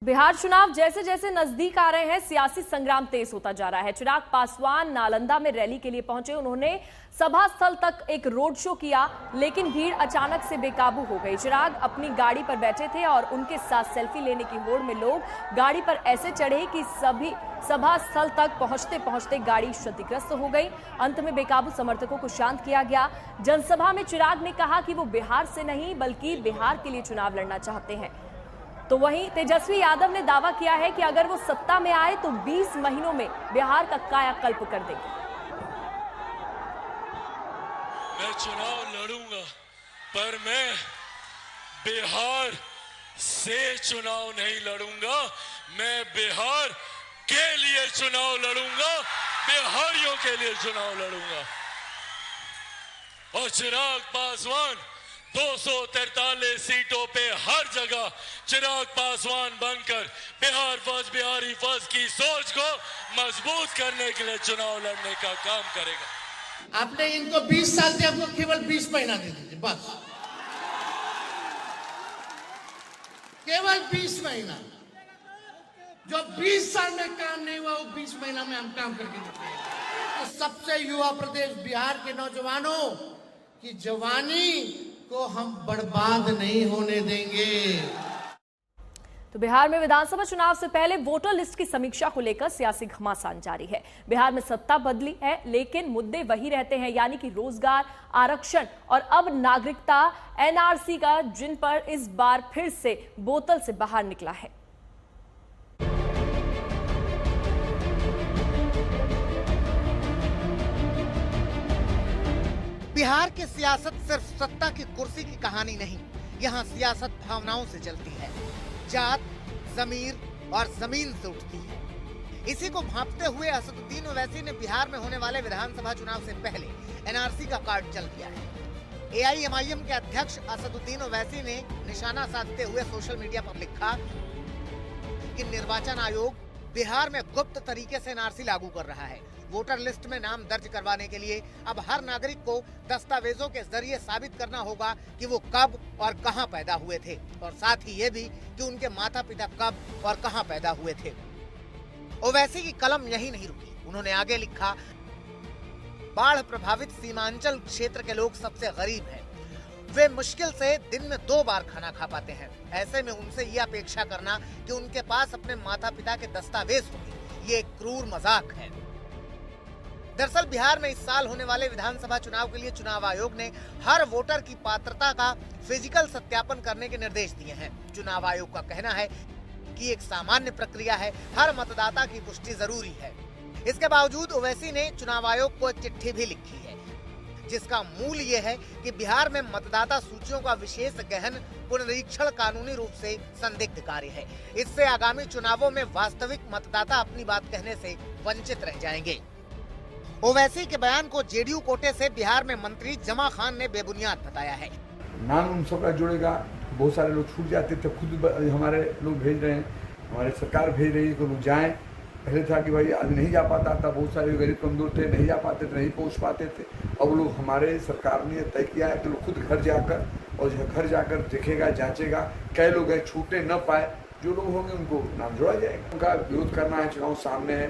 बिहार चुनाव जैसे जैसे नजदीक आ रहे हैं, सियासी संग्राम तेज होता जा रहा है। चिराग पासवान नालंदा में रैली के लिए पहुंचे। उन्होंने सभा स्थल तक एक रोड शो किया, लेकिन भीड़ अचानक से बेकाबू हो गई। चिराग अपनी गाड़ी पर बैठे थे और उनके साथ सेल्फी लेने की होड़ में लोग गाड़ी पर ऐसे चढ़े कि सभी सभा स्थल तक पहुंचते पहुंचते गाड़ी क्षतिग्रस्त हो गई। अंत में बेकाबू समर्थकों को शांत किया गया। जनसभा में चिराग ने कहा कि वो बिहार से नहीं बल्कि बिहार के लिए चुनाव लड़ना चाहते हैं। तो वहीं तेजस्वी यादव ने दावा किया है कि अगर वो सत्ता में आए तो 20 महीनों में बिहार का कायाकल्प कर देंगे। मैं चुनाव लड़ूंगा, पर मैं बिहार से चुनाव नहीं लड़ूंगा। मैं बिहार के लिए चुनाव लड़ूंगा, बिहारियों के लिए चुनाव लड़ूंगा। और चिराग पासवान 243 सीटों पे हर जगह चिराग पासवान बनकर बिहार फर्स्ट, बिहारी फर्स्ट की सोच को मजबूत करने के लिए चुनाव लड़ने का काम करेगा। आपने इनको 20 साल से आपको केवल 20 महीना दे दीजिए, बस केवल 20 महीना। जो 20 साल में काम नहीं हुआ वो 20 महीना में हम काम करके दिखाएंगे। तो सबसे युवा प्रदेश बिहार के नौजवानों की जवानी को हम बर्बाद नहीं होने देंगे। तो बिहार में विधानसभा चुनाव से पहले वोटर लिस्ट की समीक्षा को लेकर सियासी घमासान जारी है। बिहार में सत्ता बदली है, लेकिन मुद्दे वही रहते हैं, यानी कि रोजगार, आरक्षण और अब नागरिकता एनआरसी का, जिन पर इस बार फिर से बोतल से बाहर निकला है। बिहार की सियासत सिर्फ सत्ता की कुर्सी की कहानी नहीं, यहाँ सियासत भावनाओं से चलती है। जात, जमीर और जमीन से उठती है। इसी को भांपते हुए असदुद्दीन ओवैसी ने बिहार में होने वाले विधानसभा चुनाव से पहले एनआरसी का कार्ड चल दिया है। एआईएमआईएम के अध्यक्ष असदुद्दीन ओवैसी ने निशाना साधते हुए सोशल मीडिया पर लिखा कि निर्वाचन आयोग बिहार में गुप्त तरीके से एनआरसी लागू कर रहा है। वोटर लिस्ट में नाम दर्ज करवाने के लिए अब हर नागरिक को दस्तावेजों के जरिए साबित करना होगा कि वो कब और कहां पैदा हुए थे, और साथ ही ये भी कि उनके माता पिता कब और कहां पैदा हुए थे। ओवैसी की कलम यही नहीं रुकी। उन्होंने आगे लिखा, बाढ़ प्रभावित सीमांचल क्षेत्र के लोग सबसे गरीब हैं। वे मुश्किल से दिन में 2 बार खाना खा पाते हैं। ऐसे में उनसे ये अपेक्षा करना कि उनके पास अपने माता पिता के दस्तावेज होंगे, ये एक क्रूर मजाक है। दरअसल बिहार में इस साल होने वाले विधानसभा चुनाव के लिए चुनाव आयोग ने हर वोटर की पात्रता का फिजिकल सत्यापन करने के निर्देश दिए हैं। चुनाव आयोग का कहना है कि एक सामान्य प्रक्रिया है, हर मतदाता की पुष्टि जरूरी है। इसके बावजूद ओवैसी ने चुनाव आयोग को एक चिट्ठी भी लिखी है, जिसका मूल ये है कि बिहार में मतदाता सूचियों का विशेष गहन पुनरीक्षण कानूनी रूप से संदिग्ध कार्य है। इससे आगामी चुनावों में वास्तविक मतदाता अपनी बात कहने से वंचित रह जाएंगे। ओवैसी के बयान को जेडीयू कोटे से बिहार में मंत्री जमा खान ने बेबुनियाद बताया है। नाम उन सबका जुड़ेगा, बहुत सारे लोग छूट जाते थे, खुद हमारे लोग भेज रहे हैं, हमारे सरकार भेज रही है कि लोग जाएं। पहले था कि भाई आदमी नहीं जा पाता था, बहुत सारे गरीब कमजोर थे, नहीं जा पाते थे, नहीं पहुंच पाते थे। अब लोग, हमारे सरकार ने तय किया है कि लोग खुद घर जाकर, और घर जाकर देखेगा, जांचेगा कई लोग हैं छूटने न पाए। जो लोग होंगे उनको नाम जोड़ा जाएगा। उनका विरोध करना है, चुनाव सामने है।